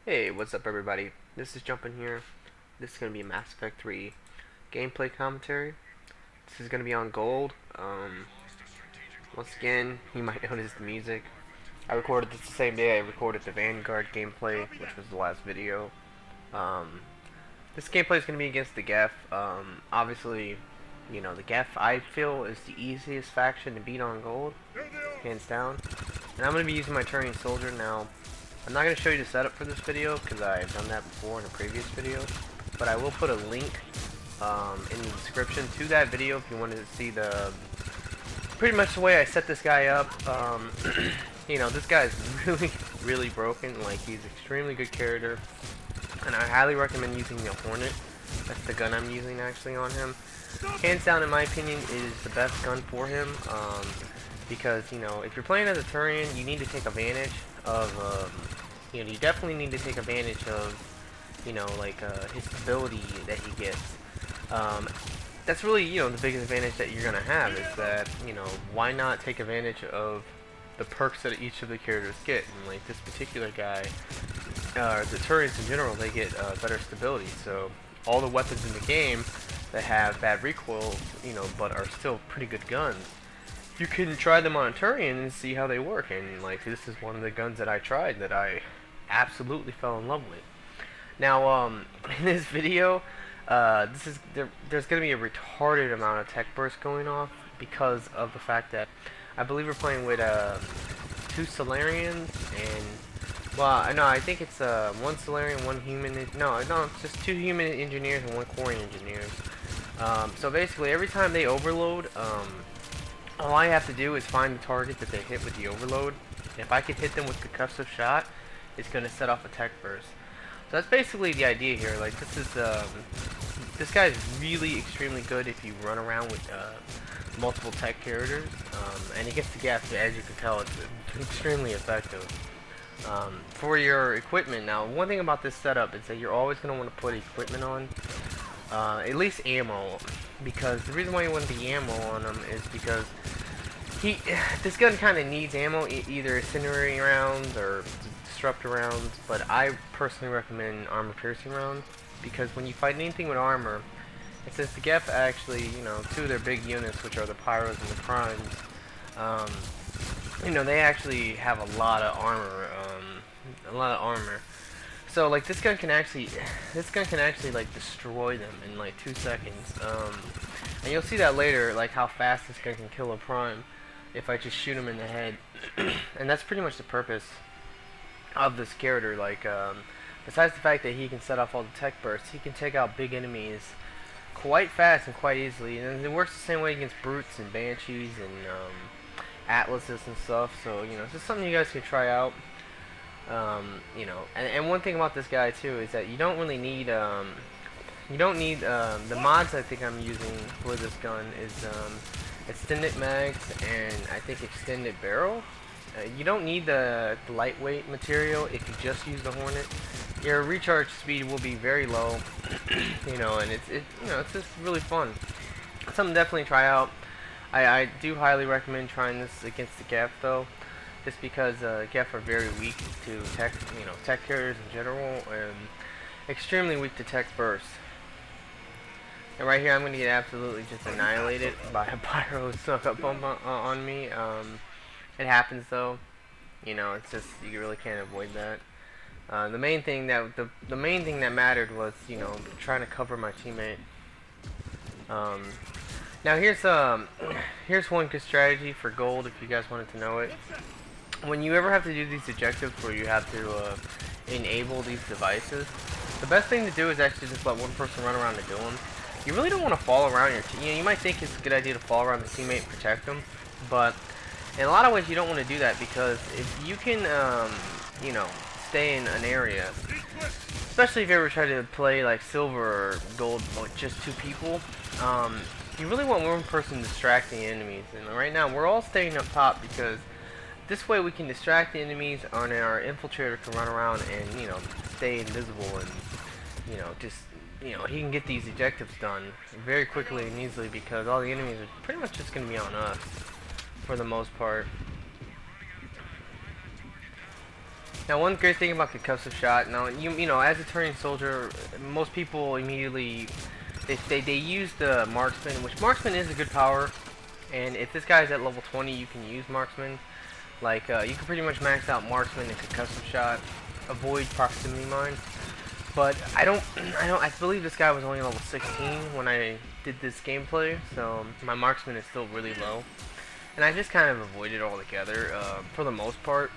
Hey, what's up everybody? This is Jumpin here. This is going to be a Mass Effect 3 gameplay commentary. This is going to be on gold. Once again, you might notice the music. I recorded this the same day I recorded the Vanguard gameplay, which was the last video. This gameplay is going to be against the Geth. Obviously, you know, the Geth I feel is the easiest faction to beat on gold, hands down. And I'm going to be using my Turian Soilder now. I'm not going to show you the setup for this video because I've done that before in a previous video, but I will put a link in the description to that video if you wanted to see the pretty much the way I set this guy up. You know, this guy is really broken. Like, he's extremely good character, and I highly recommend using the Hornet. That's the gun I'm using actually on him. Hands down, in my opinion, it is the best gun for him. Because, you know, if you're playing as a Turian, you need to take advantage of, you know, you definitely need to take advantage of, you know, like, his ability that he gets. That's really, you know, the biggest advantage that you're gonna have is that, you know, why not take advantage of the perks that each of the characters get? And, like, this particular guy, the Turians in general, they get better stability, so all the weapons in the game that have bad recoil, you know, but are still pretty good guns, you can try them on a Turian and see how they work. And like, this is one of the guns that I tried that I absolutely fell in love with. Now, in this video, there's going to be a retarded amount of tech burst going off because of the fact that I believe we're playing with 2 Solarians and, well, no, I think it's 1 Solarian, 1 human. No, it's just 2 human engineers and 1 Quarian engineers. So basically, every time they overload, all I have to do is find the target that they hit with the overload. If I can hit them with concussive shot, it's going to set off a tech burst. So that's basically the idea here. Like, this is this guy is really extremely good if you run around with multiple tech characters, and he gets the gas. As you can tell, it's extremely effective. For your equipment, now one thing about this setup is that you're always going to want to put equipment on, at least ammo, because the reason why you want the ammo on him is because this gun kind of needs ammo, either incendiary rounds or disruptor rounds, but I personally recommend armor piercing rounds, because when you fight anything with armor, and since the Geth actually, you know, 2 of their big units, which are the Pyros and the Primes, you know, they actually have a lot of armor, so like this gun can actually like destroy them in like 2 seconds, and you'll see that later, like how fast this gun can kill a Prime if I just shoot him in the head. And that's pretty much the purpose of this character. Like, besides the fact that he can set off all the tech bursts, he can take out big enemies quite fast and quite easily, and it works the same way against brutes and banshees and atlases and stuff. So, you know, it's just something you guys can try out. You know, and one thing about this guy too is that you don't really need the mods I think I'm using for this gun is extended mags and I think extended barrel. You don't need the lightweight material if you just use the Hornet. Your recharge speed will be very low, you know, and it's just really fun. Something to definitely try out. I do highly recommend trying this against the Geth though, just because Geth are very weak to tech, you know, tech carriers in general, and extremely weak to tech bursts. And right here, I'm going to get absolutely just annihilated by a pyro snuck up on me. It happens though, you know. It's just, you really can't avoid that. The main thing that mattered was, you know, trying to cover my teammate. Now here's one good strategy for gold if you guys wanted to know it. When you ever have to do these objectives where you have to enable these devices, the best thing to do is actually just let one person run around and do them. You really don't want to fall around your team. You know, you might think it's a good idea to fall around the teammate and protect them, but in a lot of ways you don't want to do that, because if you can, you know, stay in an area, especially if you ever try to play like silver or gold with just 2 people, you really want one person distracting enemies. And right now we're all staying up top because this way we can distract the enemies, and our infiltrator can run around and, you know, stay invisible, and, you know, just, you know, he can get these objectives done very quickly and easily, because all the enemies are pretty much just going to be on us for the most part. Now, one great thing about concussive shot, now you know, as a Turian soldier, most people immediately they use the marksman, which marksman is a good power, and if this guy's at level 20, you can use marksman. Like you can pretty much max out marksman and concussive shot, avoid proximity mine. But I believe this guy was only level 16 when I did this gameplay, so my marksman is still really low. And I just kind of avoided it altogether, for the most part.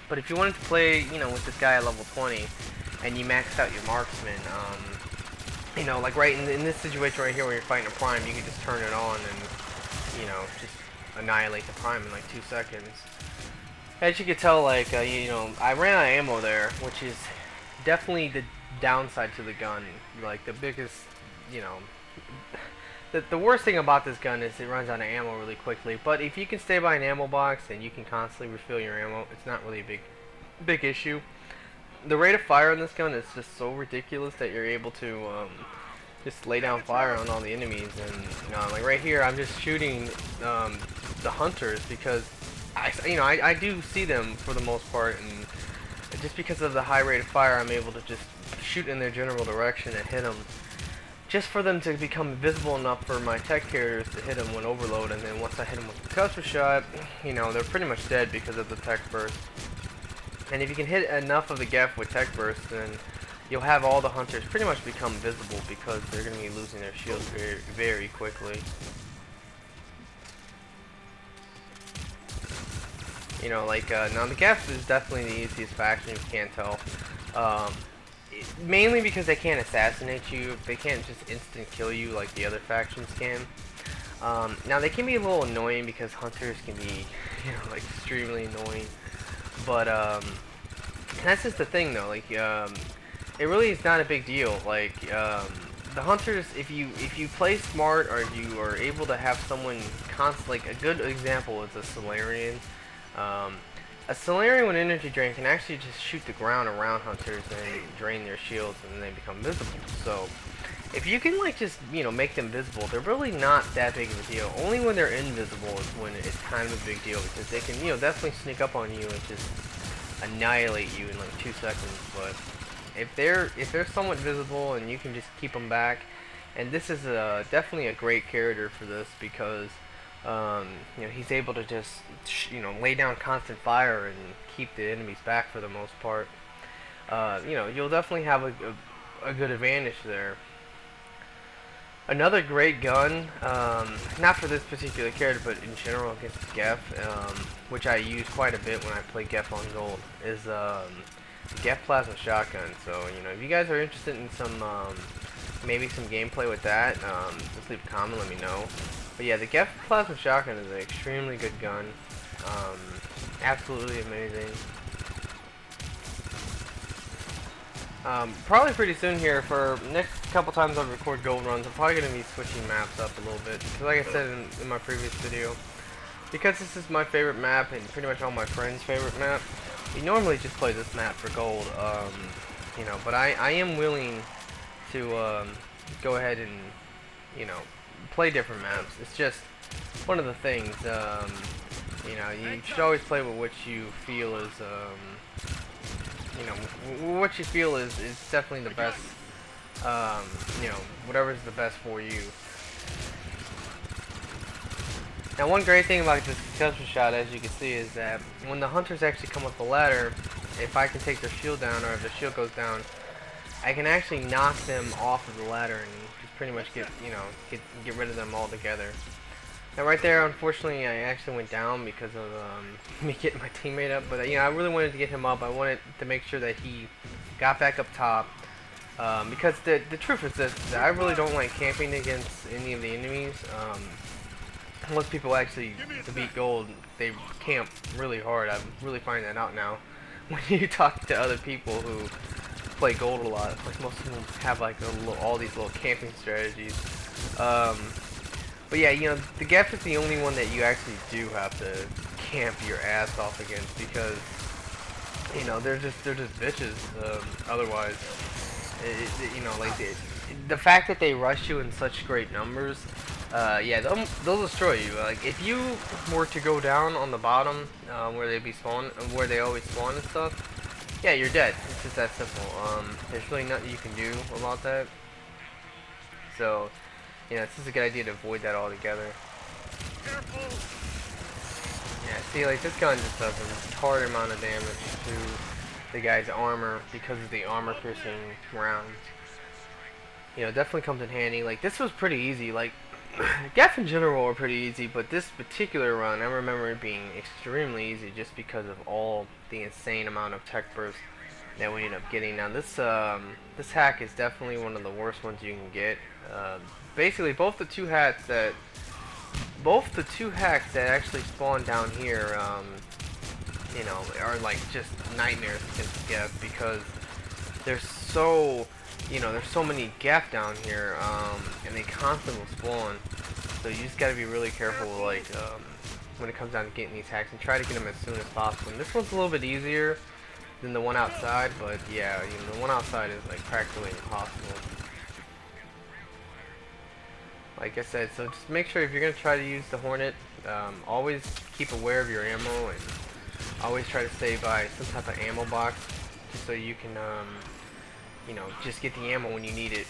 But if you wanted to play, you know, with this guy at level 20, and you maxed out your marksman, you know, like right in this situation right here where you're fighting a prime, you can just turn it on and, you know, just annihilate the prime in like 2 seconds. As you can tell, like, you know, I ran out of ammo there, which is definitely the downside to the gun. Like, the biggest, you know, the worst thing about this gun is it runs out of ammo really quickly. But if you can stay by an ammo box and you can constantly refill your ammo, it's not really a big issue. The rate of fire on this gun is just so ridiculous that you're able to just lay down fire on all the enemies. And you know, like right here, I'm just shooting the hunters because I do see them for the most part, and just because of the high rate of fire, I'm able to just shoot in their general direction and hit them. Just for them to become visible enough for my tech carriers to hit them when overload, and then once I hit them with the concussive shot, you know, they're pretty much dead because of the tech burst. And if you can hit enough of the Geth with tech burst, then you'll have all the hunters pretty much become visible because they're going to be losing their shields very, very quickly. You know, like, now the Geth is definitely the easiest faction, if you can't tell. Mainly because they can't assassinate you. They can't just instant kill you like the other factions can. Now they can be a little annoying because hunters can be, you know, like extremely annoying. But that's just the thing though. Like, it really is not a big deal. Like, the hunters, if you play smart, or if you are able to have someone like a good example is a Solarian. A Solarian with energy drain can actually just shoot the ground around hunters and drain their shields, and they become visible. So if you can, like, just, you know, make them visible, they're really not that big of a deal. Only when they're invisible is when it's kind of a big deal, because they can, you know, definitely sneak up on you and just annihilate you in like 2 seconds. But if they're somewhat visible and you can just keep them back, and this is definitely a great character for this because you know, he's able to just, you know, lay down constant fire and keep the enemies back for the most part. You know, you'll definitely have a good advantage there. Another great gun, not for this particular character, but in general against Geth, which I use quite a bit when I play Geth on Gold, is Geth Plasma Shotgun. So, you know, if you guys are interested in some, maybe some gameplay with that, just leave a comment, let me know. But yeah, the Geth Plasma Shotgun is an extremely good gun. Absolutely amazing. Probably pretty soon here, for next couple times I record gold runs, I'm probably going to be switching maps up a little bit. Because like I said in my previous video, because this is my favorite map and pretty much all my friends' favorite map, we normally just play this map for gold. You know, but I am willing to go ahead and, you know, play different maps. It's just one of the things. You know, you should always play with what you feel is, you know, what you feel is definitely the best. You know, whatever's the best for you. Now, one great thing about this concussive shot, as you can see, is that when the hunters actually come up the ladder, if I can take their shield down, or if the shield goes down, I can actually knock them off of the ladder and just pretty much get, you know, get rid of them altogether. Now right there, unfortunately, I actually went down because of me getting my teammate up. But you know, I really wanted to get him up. I wanted to make sure that he got back up top. Because the truth is this: that I really don't like camping against any of the enemies. Most people actually, to beat gold, they camp really hard. I'm really finding that out now. When you talk to other people who play gold a lot, like most of them have like all these little camping strategies. But yeah, you know, the Geth is the only one that you actually do have to camp your ass off against, because you know they're just bitches. Otherwise, you know, like the fact that they rush you in such great numbers, yeah, they'll destroy you. Like if you were to go down on the bottom, where they always spawn and stuff, yeah, you're dead. It's just that simple. There's really nothing you can do about that. So, it's just a good idea to avoid that altogether. Yeah, see, like, this gun just does a retarded amount of damage to the guy's armor because of the armor-piercing rounds. Definitely comes in handy. Like, this was pretty easy. Like, Geth in general were pretty easy, but this particular run, I remember it being extremely easy just because of all the insane amount of tech bursts that we ended up getting. Now, this hack is definitely one of the worst ones you can get. Basically, both the two hacks that actually spawn down here, are like just nightmares against Geth because there's so many Geth down here, and they constantly spawn. So you just gotta be really careful, like, when it comes down to getting these hacks, and try to get them as soon as possible. And this one's a little bit easier than the one outside, but yeah, the one outside is like practically impossible. Like I said, so just make sure if you're gonna try to use the Hornet, always keep aware of your ammo, and always try to stay by some type of ammo box, just so you can, just get the ammo when you need it.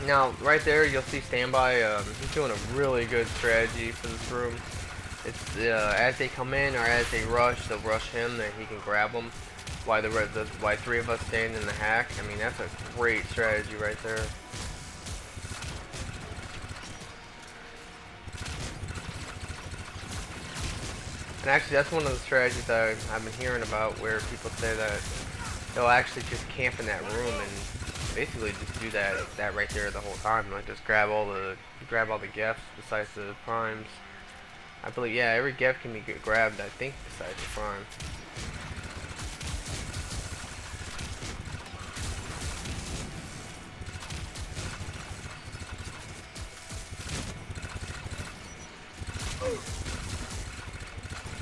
Now, right there, you'll see standby. He's doing a really good strategy for this room. It's as they come in or as they rush, they'll rush him, then he can grab them. Why three of us stand in the hack? I mean, that's a great strategy right there. And actually, that's one of the strategies that I've been hearing about, where people say that they'll actually just camp in that room and basically just do that right there the whole time. Like, just grab all the Geths besides the primes. I believe, yeah, every Geth can be grabbed, I think, besides the prime.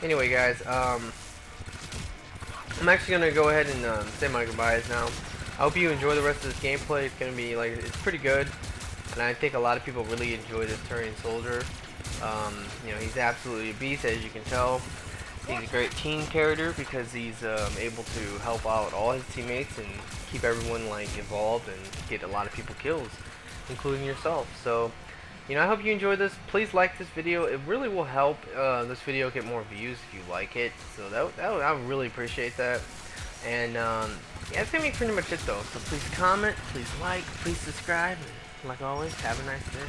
Anyway, guys, I'm actually gonna go ahead and say my goodbyes now. I hope you enjoy the rest of this gameplay. It's gonna be like, it's pretty good, and I think a lot of people really enjoy this Turian soldier. He's absolutely a beast, as you can tell. He's a great team character because he's able to help out all his teammates and keep everyone like involved and get a lot of people kills, including yourself. So, I hope you enjoyed this. Please like this video. It really will help this video get more views if you like it. So I would really appreciate that. And yeah, that's gonna be pretty much it though. So please comment, please like, please subscribe, and like always, have a nice day.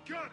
Got it!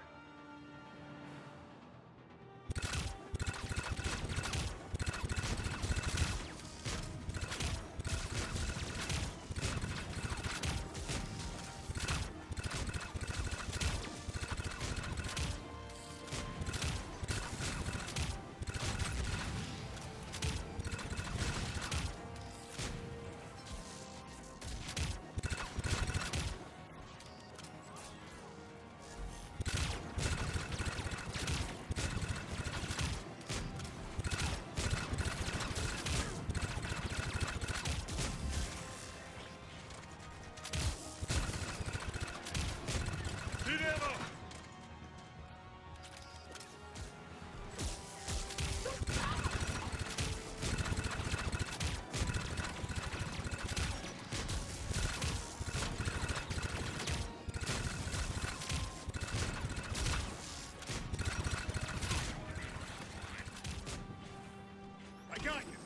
I got you!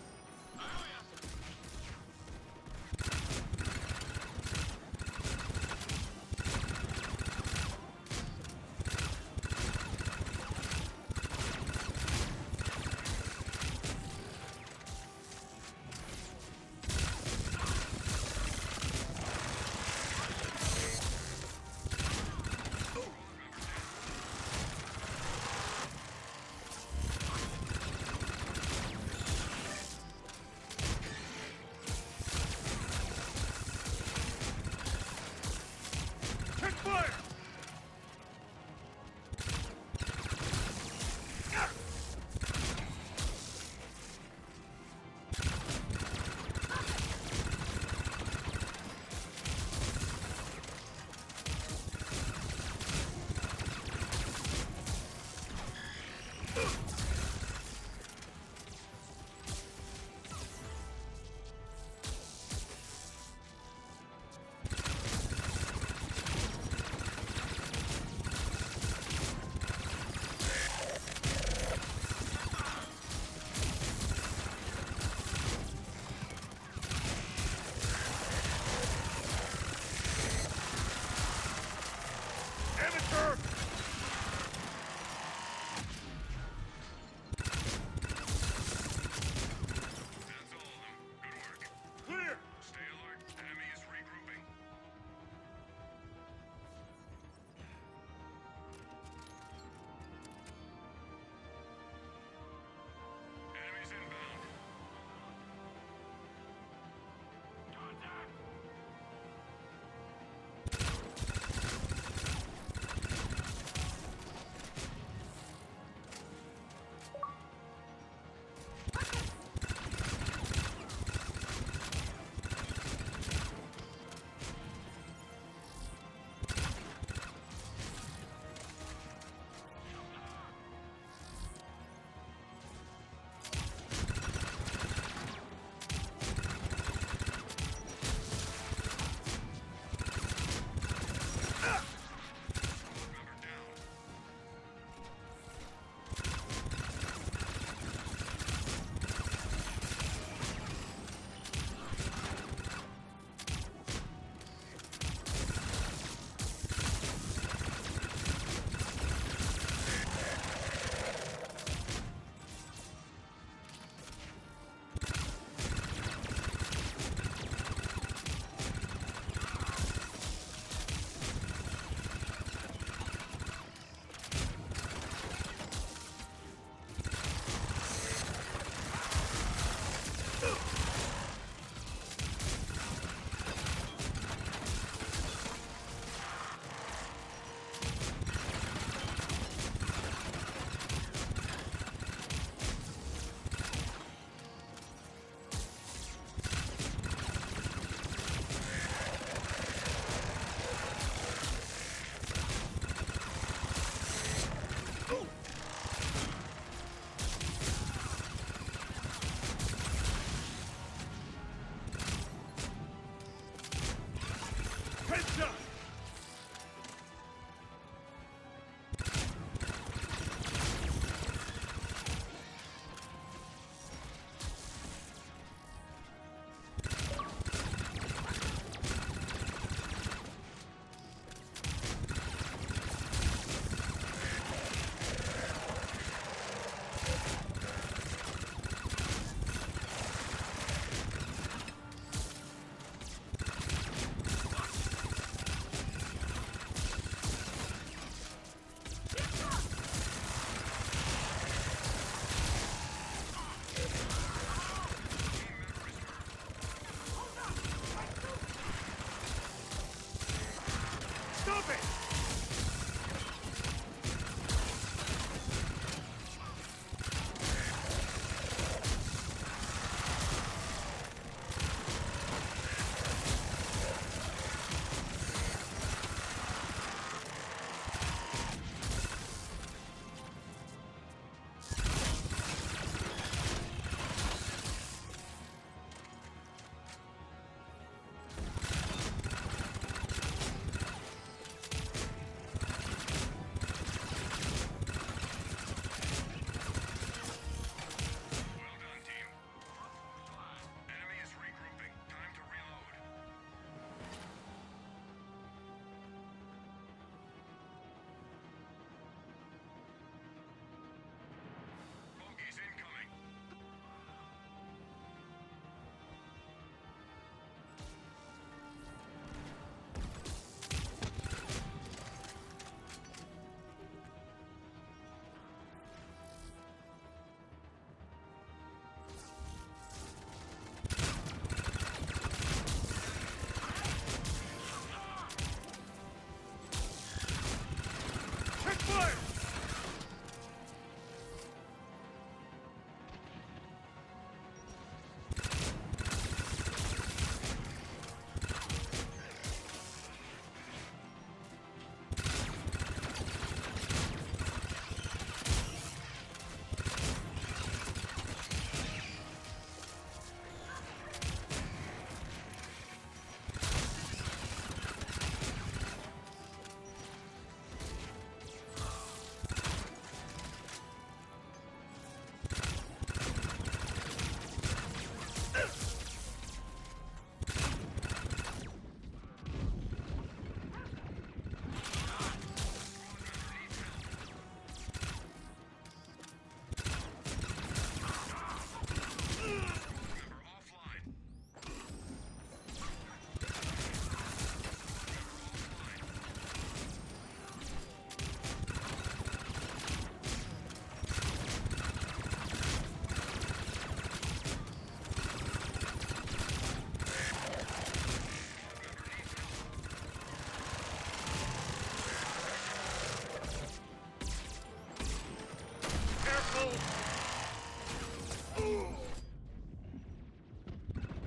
Fire!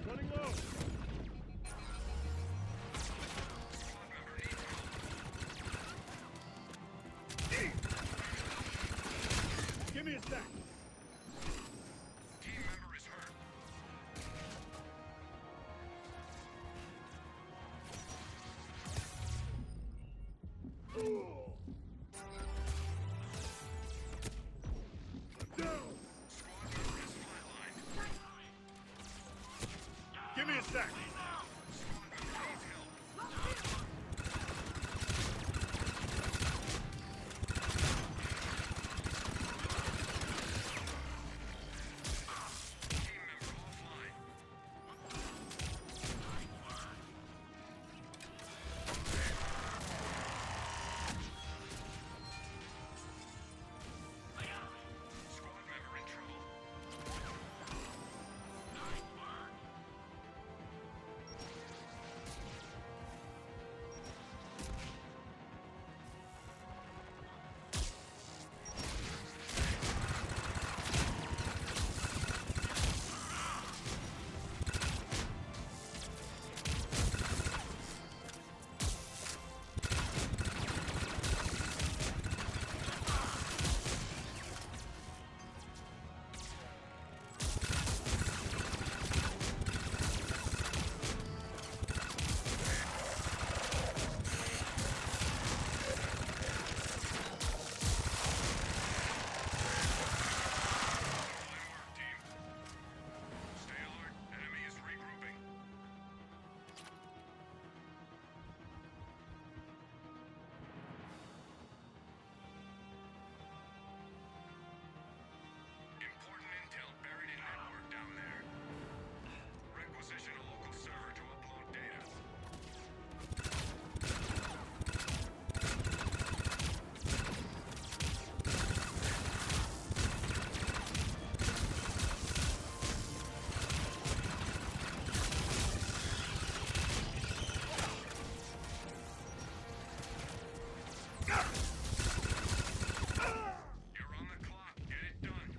Running low. Give me a sec. Team member is hurt. Down. Squad member is flatlined. Give me a sec. Squad member needs help. Team member offline. Squad member in trouble. Important intel buried in network down there. Requisition a local server to upload data. You're on the clock. Get it done.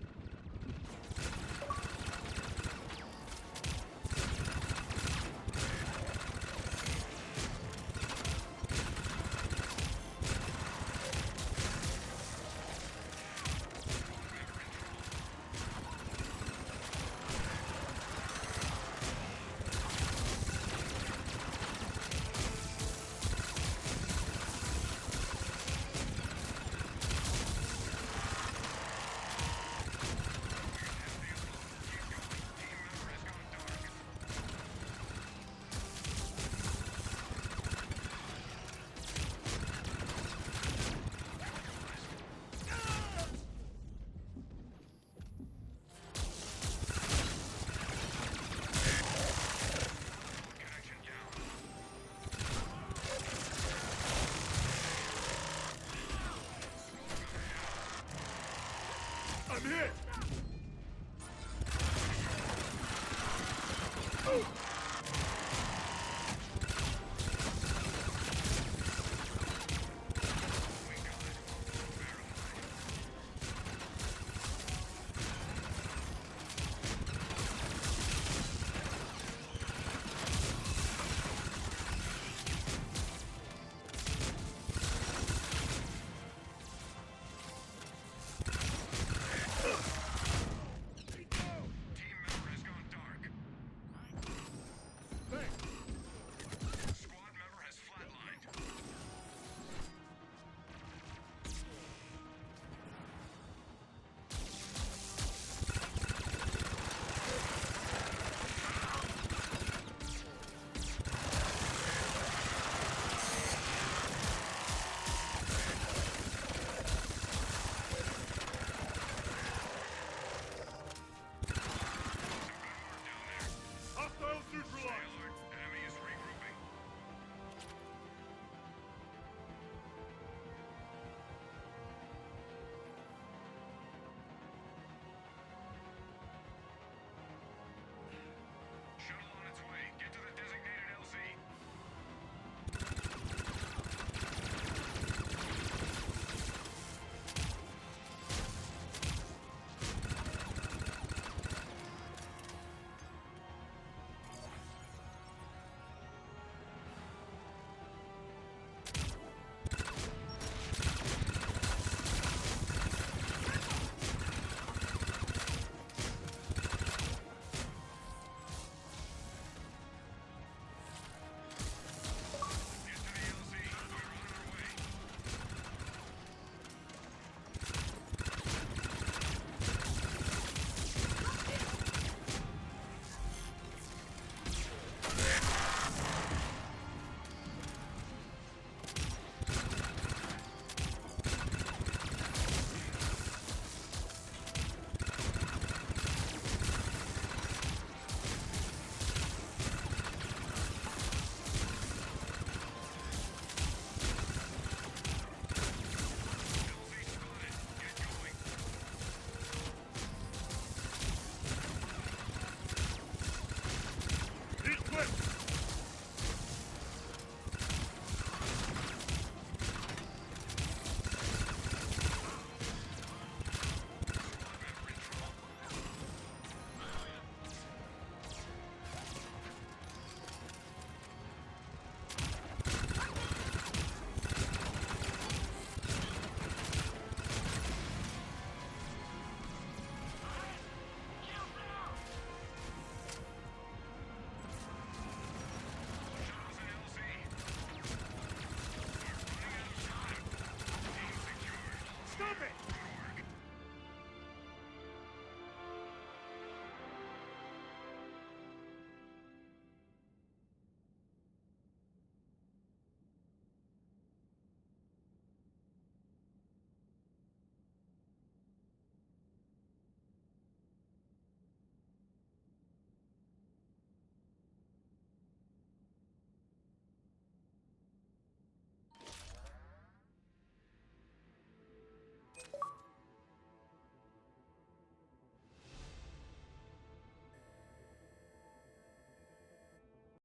Connection down. I'm hit! We got it.